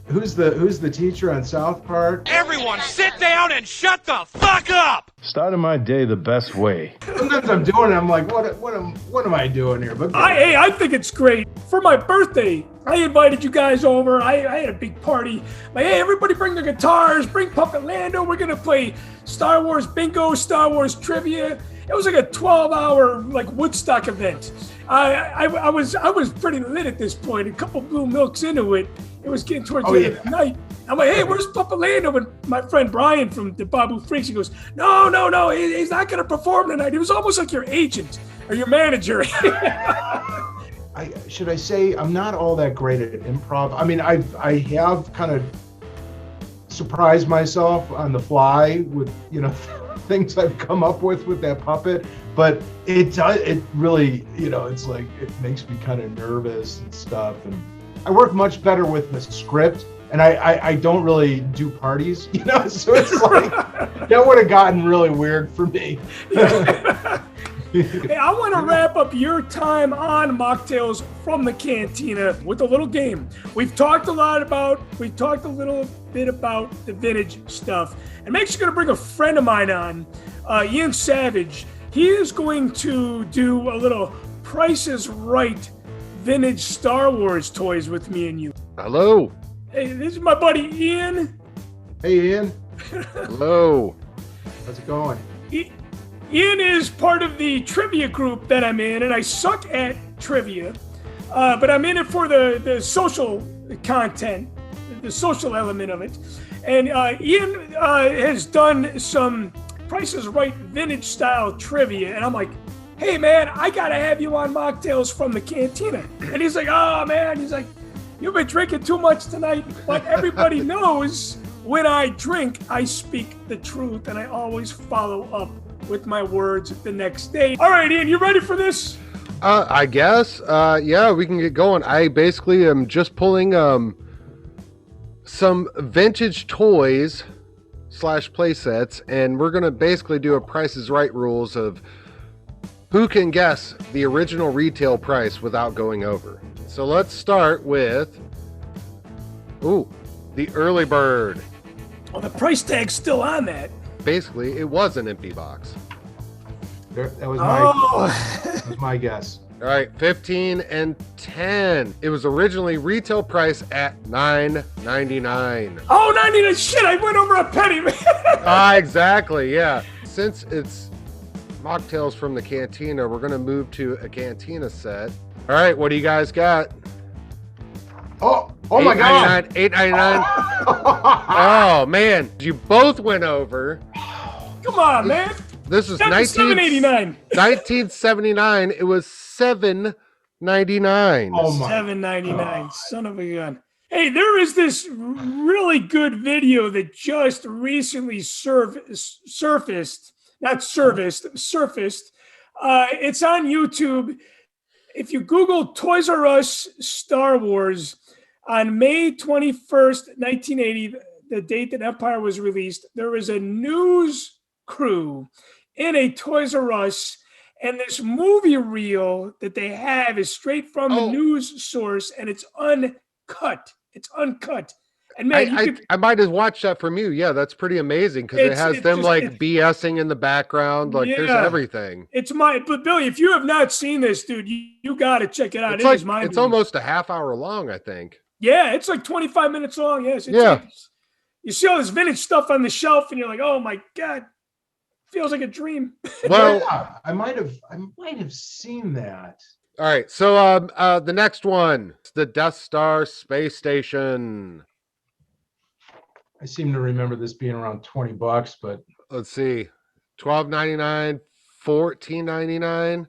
who's the teacher on South Park? Everyone sit down and shut the fuck up! Started my day the best way. Sometimes I'm doing it, I'm like, what am I doing here? But I think it's great. For my birthday, I invited you guys over. I had a big party. Like, hey, everybody bring their guitars, bring Puppet Lando. We're gonna play Star Wars bingo, Star Wars trivia. It was like a 12-hour like Woodstock event. I was pretty lit at this point. A couple blue milks into it. It was getting towards the end of the night. I'm like, hey, where's Puppet Lando? And my friend Brian from the Babu Freaks, he goes, no, he's not going to perform tonight. He was almost like your agent or your manager. Should I say I'm not all that great at improv? I mean, I have kind of surprised myself on the fly with, you know, things I've come up with that puppet, but it really, you know, it's like, it makes me kind of nervous and stuff. And I work much better with the script, and I don't really do parties, you know, so it's like, that would have gotten really weird for me. Hey, I want to wrap up your time on Machtails from the Cantina with a little game. We've talked a little bit about the vintage stuff, and Mack's going to bring a friend of mine on, Ian Savage. He is going to do a little Price is Right vintage Star Wars toys with me and you. Hello. Hey, this is my buddy Ian. Hey, Ian. Hello. How's it going? Ian is part of the trivia group that I'm in, and I suck at trivia, but I'm in it for the social content, the social element of it. And Ian has done some Price is Right vintage style trivia, and I'm like, hey man, I gotta have you on Mocktails from the Cantina. And he's like, oh man, he's like, you've been drinking too much tonight, but everybody knows when I drink, I speak the truth, and I always follow up with my words the next day. All right, Ian, you ready for this? I guess. Yeah, we can get going. I basically am just pulling some vintage toys / play sets, and we're gonna basically do a Price is Right rules of who can guess the original retail price without going over. So let's start with the early bird. Oh, the price tag's still on that. Basically, it was an empty box. That was Oh. my guess. All right, 15 and 10. It was originally retail price at $9.99. Oh, 99. Shit, I went over a penny. Exactly, yeah. Since it's Mocktails from the Cantina, we're going to move to a Cantina set. All right, what do you guys got? Oh my God. $8.99. Oh, man. You both went over. Come on, man. This is $7.89. 1979. It was $7.99. Oh my $7.99. Son of a gun. Hey, there is this really good video that just recently surfaced. It's on YouTube. If you Google Toys R Us Star Wars on May 21st, 1980, the date that Empire was released, there was a news crew in a Toys R Us, and this movie reel that they have is straight from the news source, and it's uncut. It's uncut. And man, I might have watched that from you. Yeah, that's pretty amazing because it has them BSing in the background. Like there's everything. But Billy, if you have not seen this, dude, you got to check it out. It's almost a half hour long, I think. Yeah, it's like 25 minutes long. Yes. You see all this vintage stuff on the shelf, and you're like, oh my God, feels like a dream. Well, yeah, I might have seen that. All right, so the next one, the Death Star space station. I seem to remember this being around $20, but let's see, $12.99, $14.99.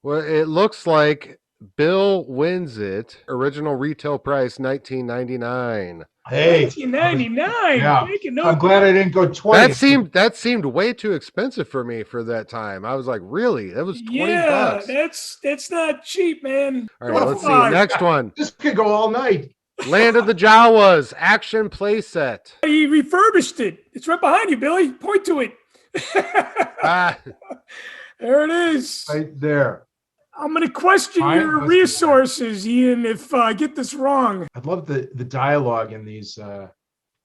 Well, it looks like Bill wins it. Original retail price $19.99. Hey, 1999. yeah. Making no I'm glad I didn't go 20. That seemed way too expensive for me for that time. I was like, really? That was 20 Yeah, bucks. that's not cheap, man. All right, let's see. Next one. This could go all night. Land of the Jawas action playset. He refurbished it. It's right behind you, Billy. Point to it. There it is. Right there. I'm going to question your resources, Ian, if I get this wrong. I love the dialogue in these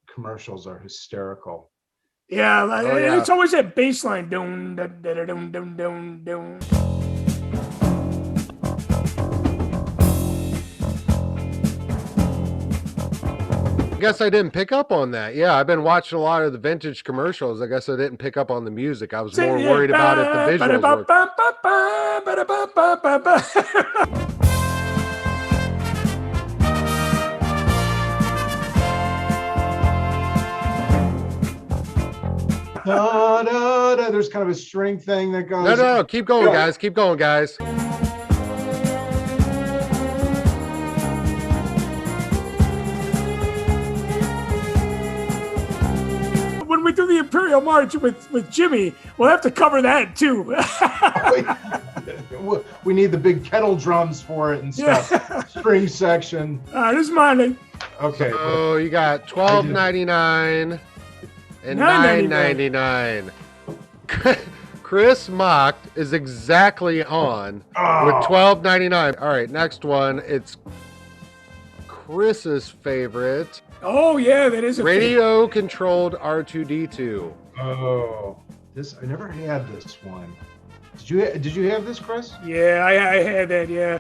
commercials are hysterical. Yeah, it's always that bass line. Dun, dun, dun, dun, dun, dun, dun. I guess I didn't pick up on that. Yeah, I've been watching a lot of the vintage commercials. I guess I didn't pick up on the music. I was more worried about if the visuals were. Da, da, da. There's kind of a string thing that goes. No, keep going, guys. Keep going, guys. When we do the Imperial March with Jimmy, we'll have to cover that too. We need the big kettle drums for it and stuff. Yeah. String section. This is mine. Okay. Oh, you got $12.99 and $9.99. Cris Macht is exactly on with $12.99. All right, next one. It's Chris's favorite. Oh yeah, that is a radio controlled R2D2. Oh, this I never had this one. Did you have this, Chris? Yeah, I had that. Yeah.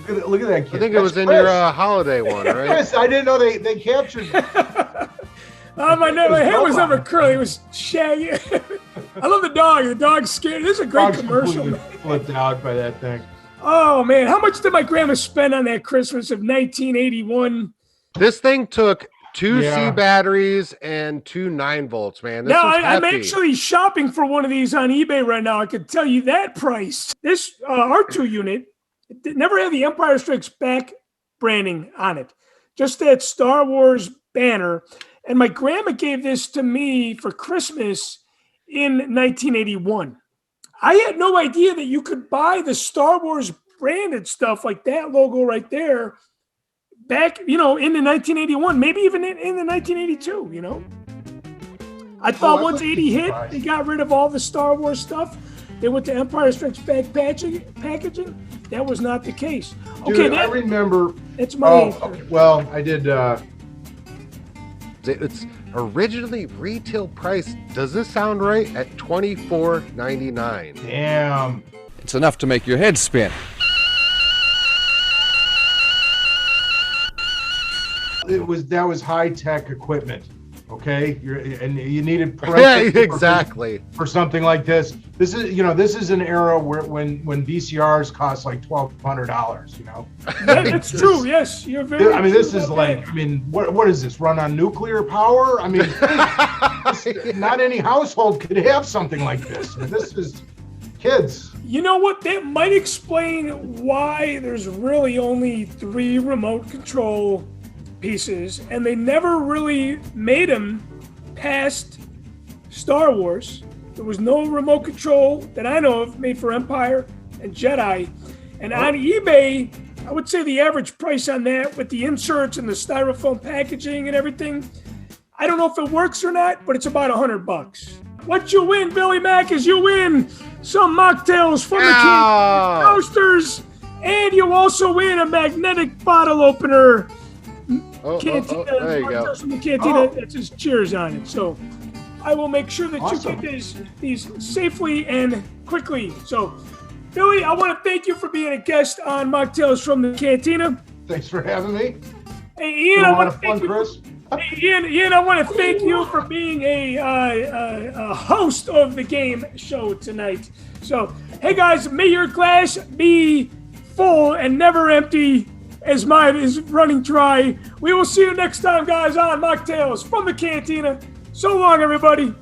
Look at that kid. I think it was in your holiday one, right? Chris, I didn't know they captured. My hair was never curly. It was shaggy. I love the dog. The dog's scared. This is a great commercial. Flipped out by that thing. Oh man, how much did my grandma spend on that Christmas of 1981? This thing took 2 C batteries and 2 9-volts, man. This I'm actually shopping for one of these on eBay right now. I could tell you that price. This R2 unit, it never had the Empire Strikes Back branding on it, just that Star Wars banner. And my grandma gave this to me for Christmas in 1981. I had no idea that you could buy the Star Wars branded stuff like that logo right there back, in the 1981, maybe even in the 1982, I thought once 80 hit, they got rid of all the Star Wars stuff. They went to Empire Strikes Back packaging. That was not the case. Dude, I remember. It's my answer. Okay. Well, I did. It's originally retail price. Does this sound right? At $24.99. Damn. It's enough to make your head spin. That was high tech equipment. Okay, and you needed exactly for something like this. This is an era where when VCRs cost like $1,200. That's true. Yes, you're very. I mean, this is like. I mean, what is this? Run on nuclear power? I mean, not any household could have something like this. I mean, this is kids. You know what? That might explain why there's really only 3 remote control pieces, and they never really made them past Star Wars. There was no remote control that I know of made for Empire and Jedi. And on eBay, I would say the average price on that with the inserts and the styrofoam packaging and everything, I don't know if it works or not, but it's about $100. What you win, Billy Mack, is you win some Machtails from the Cantina coasters, and you also win a magnetic bottle opener. Cantina, there you go. From the Cantina, that says cheers on it. So I will make sure that you get these safely and quickly. So, Billy, I want to thank you for being a guest on Machtails from the Cantina. Thanks for having me. Hey, Ian, I want to thank you. Ian, I want to thank you for being a host of the game show tonight. So, hey guys, may your glass be full and never empty, as mine is running dry. We will see you next time, guys, on Machtails from the Cantina. So long, everybody.